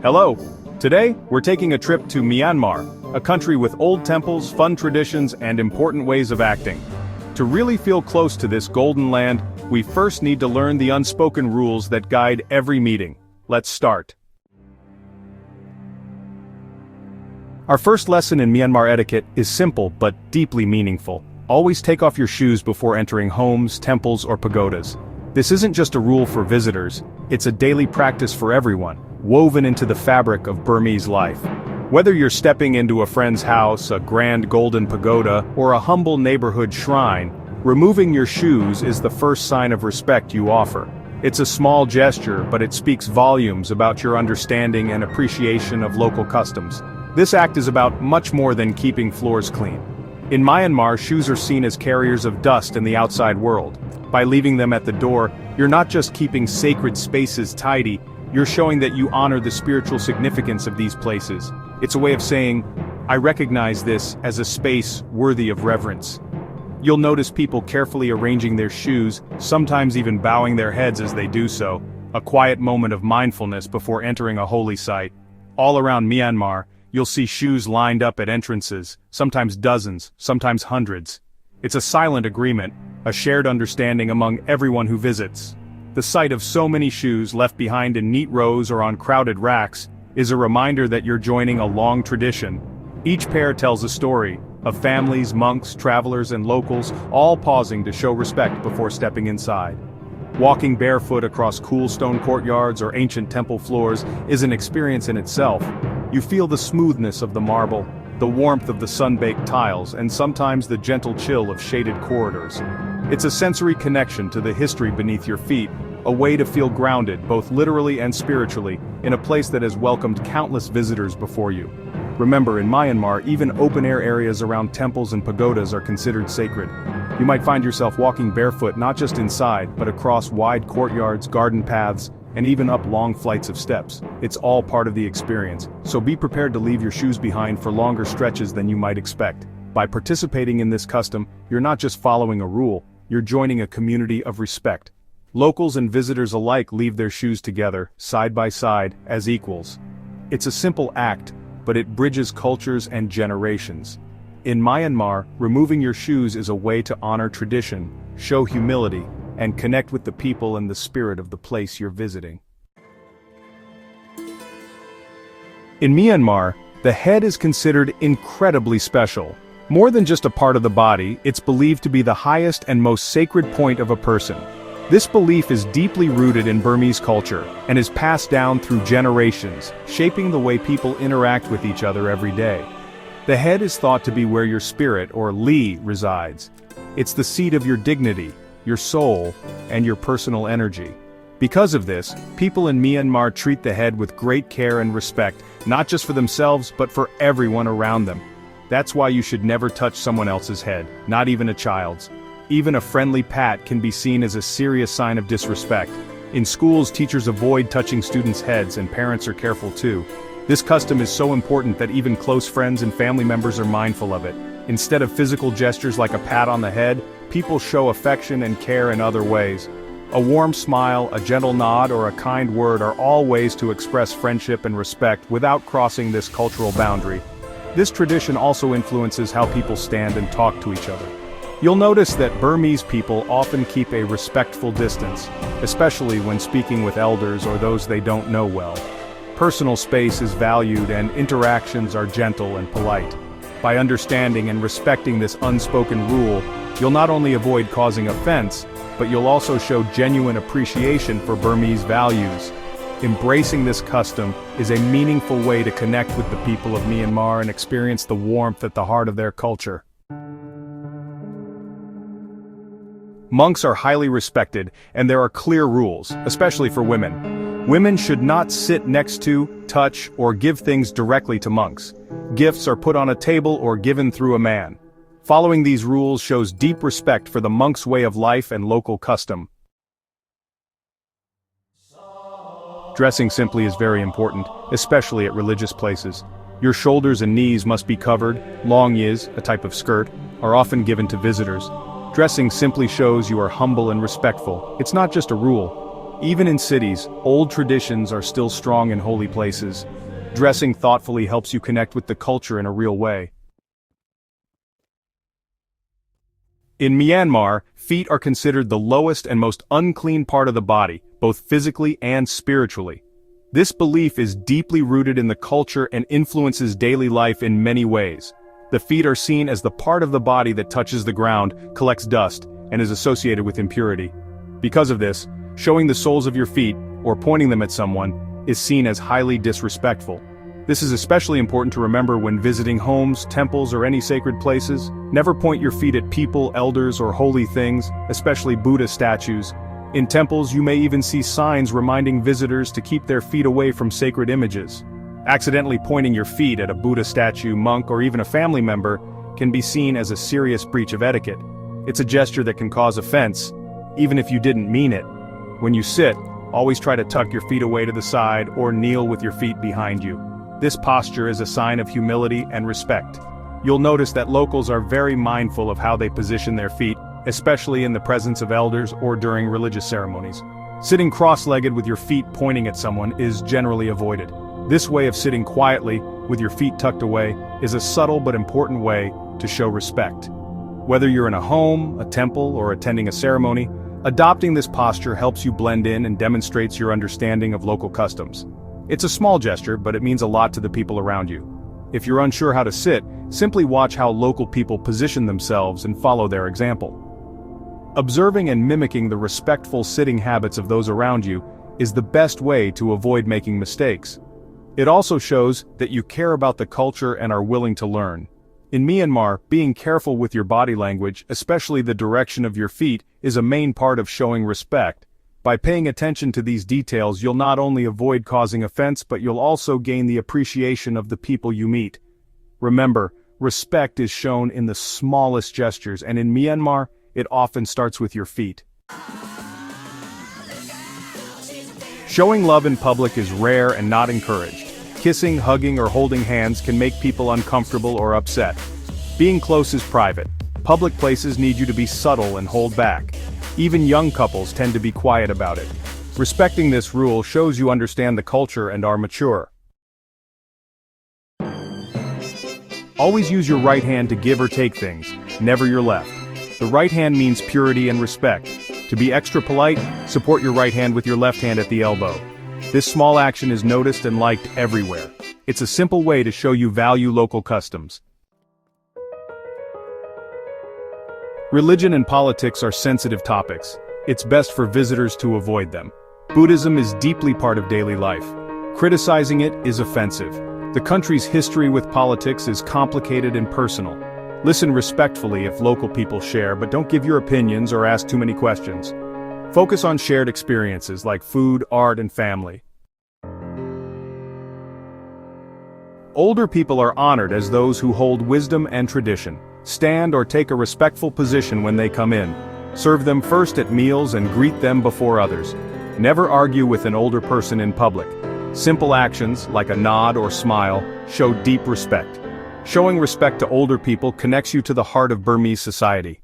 Hello! Today, we're taking a trip to Myanmar, a country with old temples, fun traditions, and important ways of acting. To really feel close to this golden land, we first need to learn the unspoken rules that guide every meeting. Let's start. Our first lesson in Myanmar etiquette is simple but deeply meaningful. Always take off your shoes before entering homes, temples, or pagodas. This isn't just a rule for visitors, it's a daily practice for everyone, woven into the fabric of Burmese life. Whether you're stepping into a friend's house, a grand golden pagoda, or a humble neighborhood shrine, removing your shoes is the first sign of respect you offer. It's a small gesture, but it speaks volumes about your understanding and appreciation of local customs. This act is about much more than keeping floors clean. In Myanmar, shoes are seen as carriers of dust in the outside world. By leaving them at the door, you're not just keeping sacred spaces tidy, you're showing that you honor the spiritual significance of these places. It's a way of saying, I recognize this as a space worthy of reverence. You'll notice people carefully arranging their shoes, sometimes even bowing their heads as they do so, a quiet moment of mindfulness before entering a holy site. All around Myanmar, you'll see shoes lined up at entrances, sometimes dozens, sometimes hundreds. It's a silent agreement, a shared understanding among everyone who visits. The sight of so many shoes left behind in neat rows or on crowded racks is a reminder that you're joining a long tradition. Each pair tells a story, of families, monks, travelers, and locals, all pausing to show respect before stepping inside. Walking barefoot across cool stone courtyards or ancient temple floors is an experience in itself. You feel the smoothness of the marble, the warmth of the sun-baked tiles, and sometimes the gentle chill of shaded corridors. It's a sensory connection to the history beneath your feet, a way to feel grounded, both literally and spiritually, in a place that has welcomed countless visitors before you. Remember, in Myanmar, even open-air areas around temples and pagodas are considered sacred. You might find yourself walking barefoot not just inside, but across wide courtyards, garden paths, and even up long flights of steps. It's all part of the experience, so be prepared to leave your shoes behind for longer stretches than you might expect. By participating in this custom, you're not just following a rule, you're joining a community of respect. Locals and visitors alike leave their shoes together, side by side, as equals. It's a simple act, but it bridges cultures and generations. In Myanmar, removing your shoes is a way to honor tradition, show humility, and connect with the people and the spirit of the place you're visiting. In Myanmar, the head is considered incredibly special. More than just a part of the body, it's believed to be the highest and most sacred point of a person. This belief is deeply rooted in Burmese culture, and is passed down through generations, shaping the way people interact with each other every day. The head is thought to be where your spirit, or Li, resides. It's the seat of your dignity, your soul, and your personal energy. Because of this, people in Myanmar treat the head with great care and respect, not just for themselves but for everyone around them. That's why you should never touch someone else's head, not even a child's. Even a friendly pat can be seen as a serious sign of disrespect. In schools, teachers avoid touching students' heads, and parents are careful too. This custom is so important that even close friends and family members are mindful of it. Instead of physical gestures like a pat on the head, people show affection and care in other ways. A warm smile, a gentle nod, or a kind word are all ways to express friendship and respect without crossing this cultural boundary. This tradition also influences how people stand and talk to each other. You'll notice that Burmese people often keep a respectful distance, especially when speaking with elders or those they don't know well. Personal space is valued and interactions are gentle and polite. By understanding and respecting this unspoken rule, you'll not only avoid causing offense, but you'll also show genuine appreciation for Burmese values. Embracing this custom is a meaningful way to connect with the people of Myanmar and experience the warmth at the heart of their culture. Monks are highly respected, and there are clear rules, especially for women. Women should not sit next to, touch, or give things directly to monks. Gifts are put on a table or given through a man. Following these rules shows deep respect for the monk's way of life and local custom. Dressing simply is very important, especially at religious places. Your shoulders and knees must be covered. Long yis, a type of skirt, are often given to visitors. Dressing simply shows you are humble and respectful. It's not just a rule. Even in cities, old traditions are still strong in holy places. Dressing thoughtfully helps you connect with the culture in a real way. In Myanmar, feet are considered the lowest and most unclean part of the body, both physically and spiritually. This belief is deeply rooted in the culture and influences daily life in many ways. The feet are seen as the part of the body that touches the ground, collects dust, and is associated with impurity. Because of this, showing the soles of your feet, or pointing them at someone, is seen as highly disrespectful. This is especially important to remember when visiting homes, temples, or any sacred places. Never point your feet at people, elders, or holy things, especially Buddha statues. In temples, you may even see signs reminding visitors to keep their feet away from sacred images. Accidentally pointing your feet at a Buddha statue, monk, or even a family member can be seen as a serious breach of etiquette. It's a gesture that can cause offense, even if you didn't mean it. When you sit, always try to tuck your feet away to the side or kneel with your feet behind you. This posture is a sign of humility and respect. You'll notice that locals are very mindful of how they position their feet, especially in the presence of elders or during religious ceremonies. Sitting cross-legged with your feet pointing at someone is generally avoided. This way of sitting quietly, with your feet tucked away, is a subtle but important way to show respect. Whether you're in a home, a temple, or attending a ceremony, adopting this posture helps you blend in and demonstrates your understanding of local customs. It's a small gesture, but it means a lot to the people around you. If you're unsure how to sit, simply watch how local people position themselves and follow their example. Observing and mimicking the respectful sitting habits of those around you is the best way to avoid making mistakes. It also shows that you care about the culture and are willing to learn. In Myanmar, being careful with your body language, especially the direction of your feet, is a main part of showing respect. By paying attention to these details, you'll not only avoid causing offense, but you'll also gain the appreciation of the people you meet. Remember, respect is shown in the smallest gestures, and in Myanmar, it often starts with your feet. Showing love in public is rare and not encouraged. Kissing, hugging, or holding hands can make people uncomfortable or upset. Being close is private. Public places need you to be subtle and hold back. Even young couples tend to be quiet about it. Respecting this rule shows you understand the culture and are mature. Always use your right hand to give or take things, never your left. The right hand means purity and respect. To be extra polite, support your right hand with your left hand at the elbow. This small action is noticed and liked everywhere. It's a simple way to show you value local customs. Religion and politics are sensitive topics. It's best for visitors to avoid them. Buddhism is deeply part of daily life. Criticizing it is offensive. The country's history with politics is complicated and personal. Listen respectfully if local people share, but don't give your opinions or ask too many questions. Focus on shared experiences like food, art, and family. Older people are honored as those who hold wisdom and tradition. Stand or take a respectful position when they come in. Serve them first at meals and greet them before others. Never argue with an older person in public. Simple actions, like a nod or smile, show deep respect. Showing respect to older people connects you to the heart of Burmese society.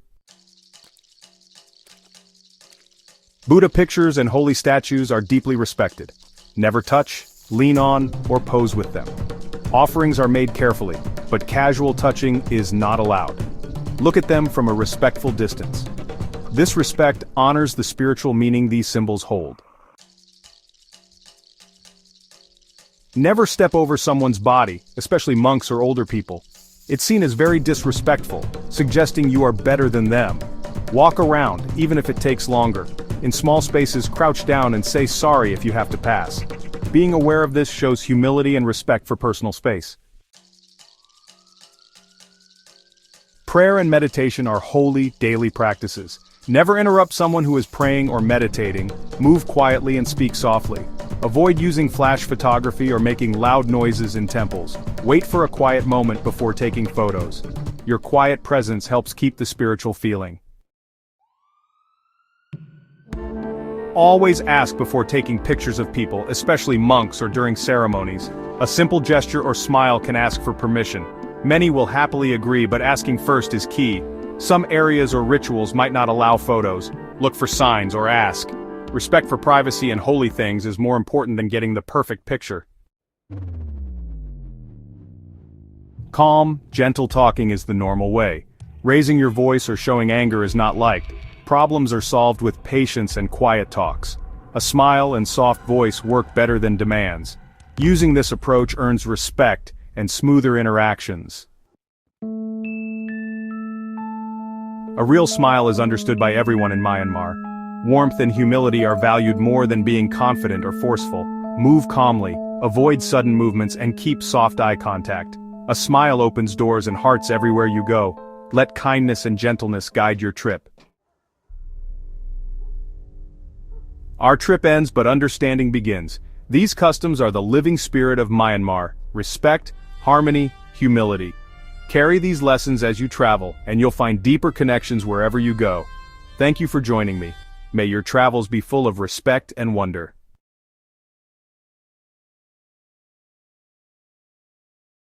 Buddha pictures and holy statues are deeply respected. Never touch, lean on, or pose with them. Offerings are made carefully, but casual touching is not allowed. Look at them from a respectful distance. This respect honors the spiritual meaning these symbols hold. Never step over someone's body, especially monks or older people. It's seen as very disrespectful, suggesting you are better than them. Walk around, even if it takes longer. In small spaces, crouch down and say sorry if you have to pass. Being aware of this shows humility and respect for personal space. Prayer and meditation are holy, daily practices. Never interrupt someone who is praying or meditating. Move quietly and speak softly. Avoid using flash photography or making loud noises in temples. Wait for a quiet moment before taking photos. Your quiet presence helps keep the spiritual feeling. Always ask before taking pictures of people, especially monks or during ceremonies. A simple gesture or smile can ask for permission. Many will happily agree, but asking first is key. Some areas or rituals might not allow photos. Look for signs or ask. Respect for privacy and holy things is more important than getting the perfect picture. Calm, gentle talking is the normal way. Raising your voice or showing anger is not liked. Problems are solved with patience and quiet talks. A smile and soft voice work better than demands. Using this approach earns respect and smoother interactions. A real smile is understood by everyone in Myanmar. Warmth and humility are valued more than being confident or forceful. Move calmly, avoid sudden movements, and keep soft eye contact. A smile opens doors and hearts everywhere you go. Let kindness and gentleness guide your trip. Our trip ends, but understanding begins. These customs are the living spirit of Myanmar: respect, harmony, humility. Carry these lessons as you travel, and you'll find deeper connections wherever you go. Thank you for joining me. May your travels be full of respect and wonder.